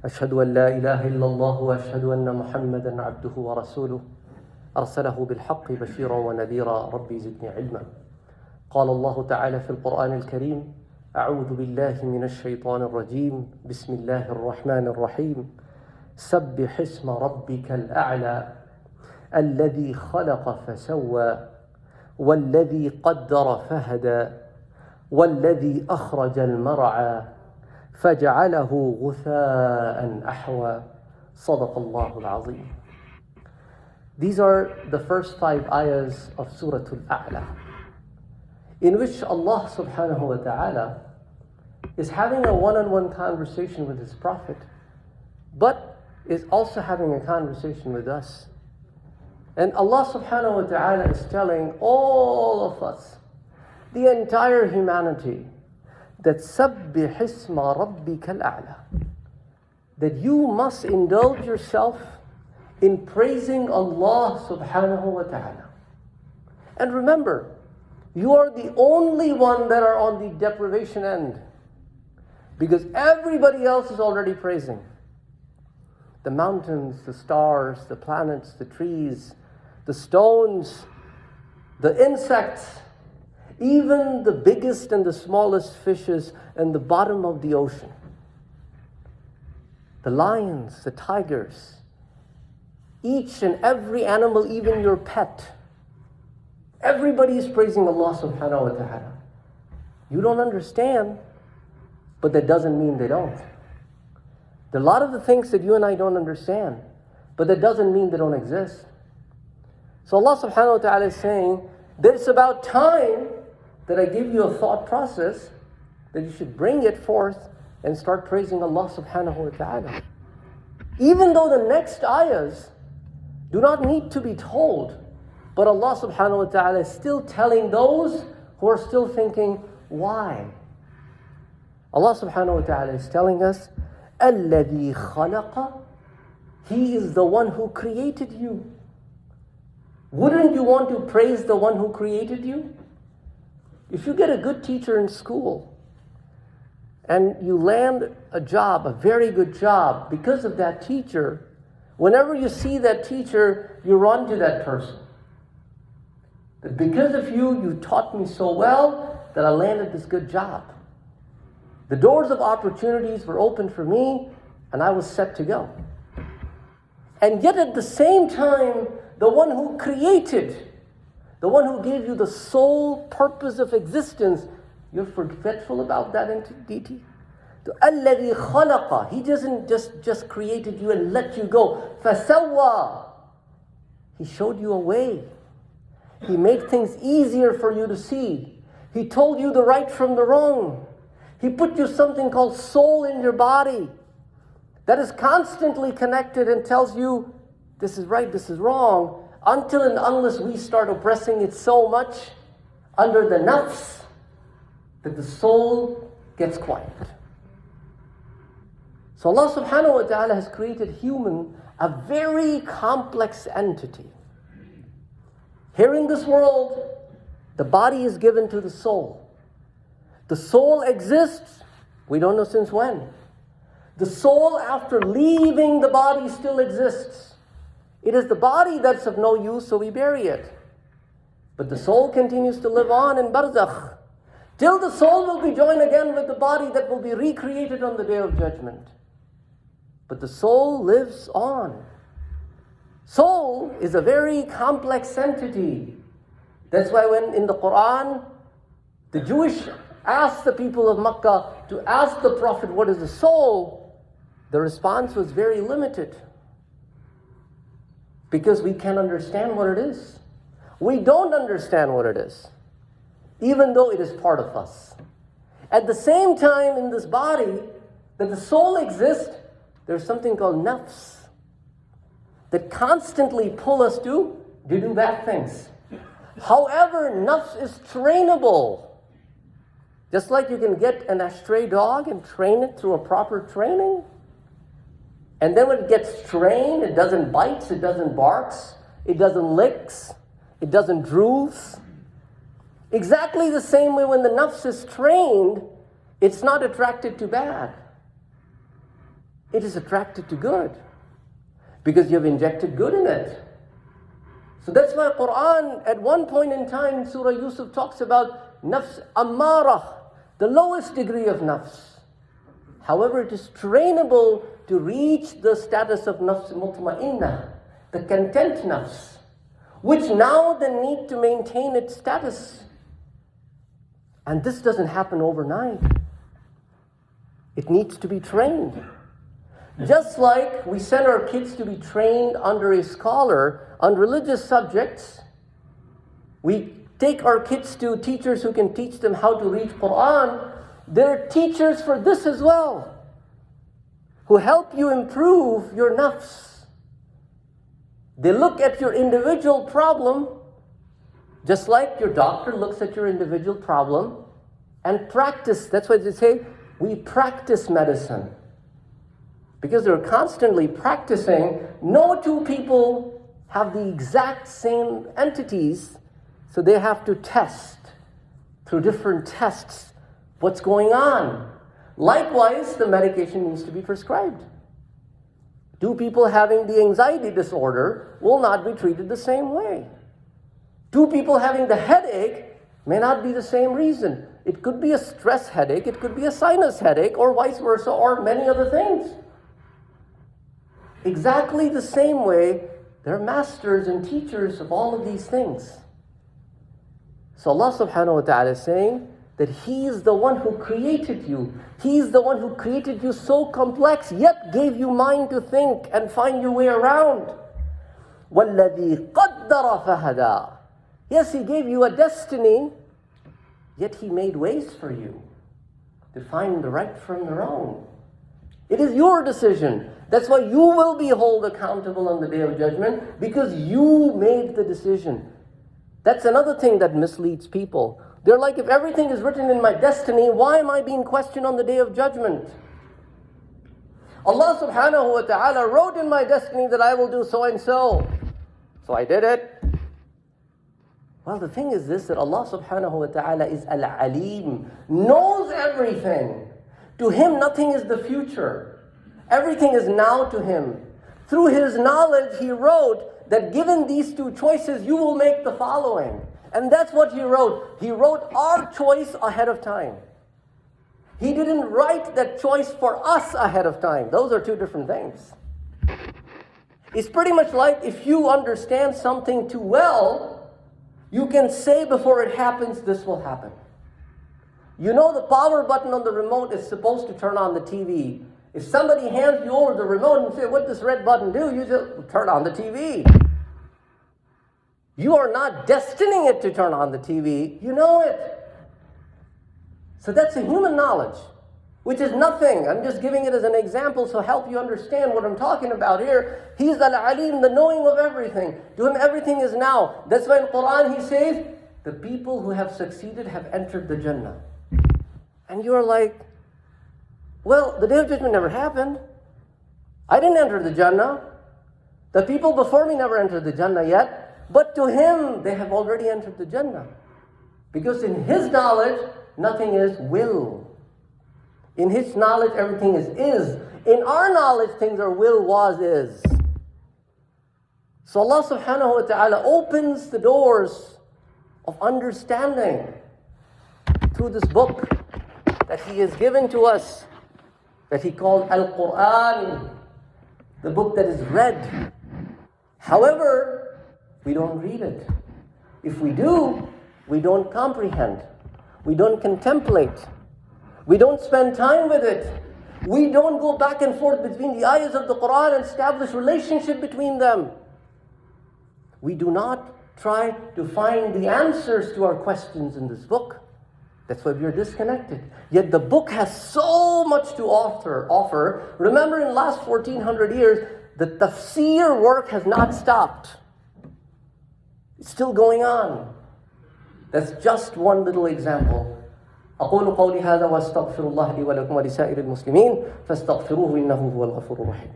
أشهد أن لا إله إلا الله وأشهد أن محمدا عبده ورسوله أرسله بالحق بشيرا ونذيرا ربي زدني علما. قال الله تعالى في القرآن الكريم: أعوذ بالله من الشيطان الرجيم، بسم الله الرحمن الرحيم. سبح اسم ربك الأعلى الذي خلق فسوى والذي قدر فهدى والذي أخرج المرعى فجعله غثاء أحوى. صدق الله العظيم. These are the first 5 ayahs of Surah Al-A'la, in which Allah subhanahu wa ta'ala is having a one-on-one conversation with His Prophet, but is also having a conversation with us. And Allah subhanahu wa ta'ala is telling all of us, the entire humanity, that sabbih isma rabbika al-a'la, that you must indulge yourself in praising Allah subhanahu wa ta'ala. And remember, you are the only one that are on the deprivation end, because everybody else is already praising. The mountains, the stars, the planets, the trees, the stones, the insects, even the biggest and the smallest fishes in the bottom of the ocean, the lions, the tigers, each and every animal, even your pet, everybody is praising Allah subhanahu wa ta'ala. You don't understand, but that doesn't mean they don't. There are a lot of the things that you and I don't understand, but that doesn't mean they don't exist. So Allah subhanahu wa ta'ala is saying that it's about time that I give you a thought process that you should bring it forth and start praising Allah subhanahu wa ta'ala. Even though the next ayahs do not need to be told, but Allah subhanahu wa ta'ala is still telling those who are still thinking, why? Allah subhanahu wa ta'ala is telling us, الَّذِي خَلَقَ, He is the one who created you. Wouldn't you want to praise the one who created you? If you get a good teacher in school and you land a job, a very good job, because of that teacher, whenever you see that teacher, you run to that person. That because of you, you taught me so well that I landed this good job. The doors of opportunities were open for me and I was set to go. And yet at the same time, the one who created, the one who gave you the sole purpose of existence, you're forgetful about that entity? الَّذِي خَلَقَ, He doesn't just created you and let you go. فَسَوَّى, He showed you a way. He made things easier for you to see. He told you the right from the wrong. He put you something called soul in your body that is constantly connected and tells you this is right, this is wrong, until and unless we start oppressing it so much under the nafs that the soul gets quiet. So Allah subhanahu wa ta'ala has created human a very complex entity. Here in this world, the body is given to the soul. The soul exists, we don't know since when. The soul, after leaving the body, still exists. It is the body that's of no use, so we bury it. But the soul continues to live on in barzakh, till the soul will be joined again with the body that will be recreated on the Day of Judgment. But the soul lives on. Soul is a very complex entity. That's why when in the Quran, the Jewish asked the people of Makkah to ask the Prophet, what is the soul? The response was very limited, because we can't understand what it is. We don't understand what it is, even though it is part of us. At the same time, in this body, that the soul exists, there's something called nafs that constantly pull us to do bad things. However, nafs is trainable. Just like you can get an stray dog and train it through a proper training. And then when it gets trained, it doesn't bite, it doesn't barks, it doesn't licks, it doesn't drools. Exactly the same way when the nafs is trained, it's not attracted to bad. it is attracted to good because you have injected good in it. So that's why Quran at one point in time, Surah Yusuf talks about nafs ammara, the lowest degree of nafs. However, it is trainable to reach the status of nafs mutma'innah, the content nafs, which now then need to maintain its status. And this doesn't happen overnight. It needs to be trained. Just like we send our kids to be trained under a scholar on religious subjects, we take our kids to teachers who can teach them how to read Quran. There are teachers for this as well, who help you improve your nafs. They look at your individual problem, just like your doctor looks at your individual problem, and practice. That's why they say, we practice medicine. Because they're constantly practicing. No two people have the exact same entities, so they have to test through different tests what's going on. Likewise, the medication needs to be prescribed. Two people having the anxiety disorder will not be treated the same way. Two people having the headache may not be the same reason. It could be a stress headache, it could be a sinus headache, or vice versa, or many other things. Exactly the same way, they're masters and teachers of all of these things. So Allah subhanahu wa ta'ala is saying that He is the one who created you. He is the one who created you so complex, yet gave you mind to think and find your way around. وَالَّذِي قَدَّرَ فَهَدَى. Yes, He gave you a destiny, yet He made ways for you to find the right from the wrong. It is your decision. That's why you will be held accountable on the Day of Judgment, because you made the decision. That's another thing that misleads people. They're like, if everything is written in my destiny, why am I being questioned on the Day of Judgment? Allah subhanahu wa ta'ala wrote in my destiny that I will do so and so. So I did it. Well, the thing is this, that Allah subhanahu wa ta'ala is al-alim, knows everything. To Him, nothing is the future. Everything is now to Him. Through His knowledge, He wrote that given these two choices, you will make the following. And that's what He wrote. He wrote our choice ahead of time. He didn't write that choice for us ahead of time. Those are two different things. It's pretty much like if you understand something too well, you can say before it happens, this will happen. You know the power button on the remote is supposed to turn on the TV. If somebody hands you over the remote and say, what does this red button do? You just turn on the TV. You are not destining it to turn on the TV. You know it. So that's a human knowledge, which is nothing. I'm just giving it as an example to help you understand what I'm talking about here. He's Al-Alim, the knowing of everything. To Him, everything is now. That's why in Quran He says, the people who have succeeded have entered the Jannah. And you're like, well, the Day of Judgment never happened. I didn't enter the Jannah. The people before me never entered the Jannah yet. But to Him, they have already entered the Jannah. Because in His knowledge, nothing is will. In His knowledge, everything is. In our knowledge, things are will, was, is. So Allah subhanahu wa ta'ala opens the doors of understanding through this book that He has given to us, that He called Al-Quran, the book that is read. However, we don't read it. If we do, we don't comprehend. We don't contemplate. We don't spend time with it. We don't go back and forth between the ayahs of the Quran and establish relationship between them. We do not try to find the answers to our questions in this book. That's why we are disconnected. Yet the book has so much to offer. Remember, in the last 1400 years, the tafsir work has not stopped. It's still going on. That's just one little example. أقول قولي هذا وأستغفر الله لي ولكم ولسائر المسلمين فاستغفروه إنه هو الغفور الرحيم.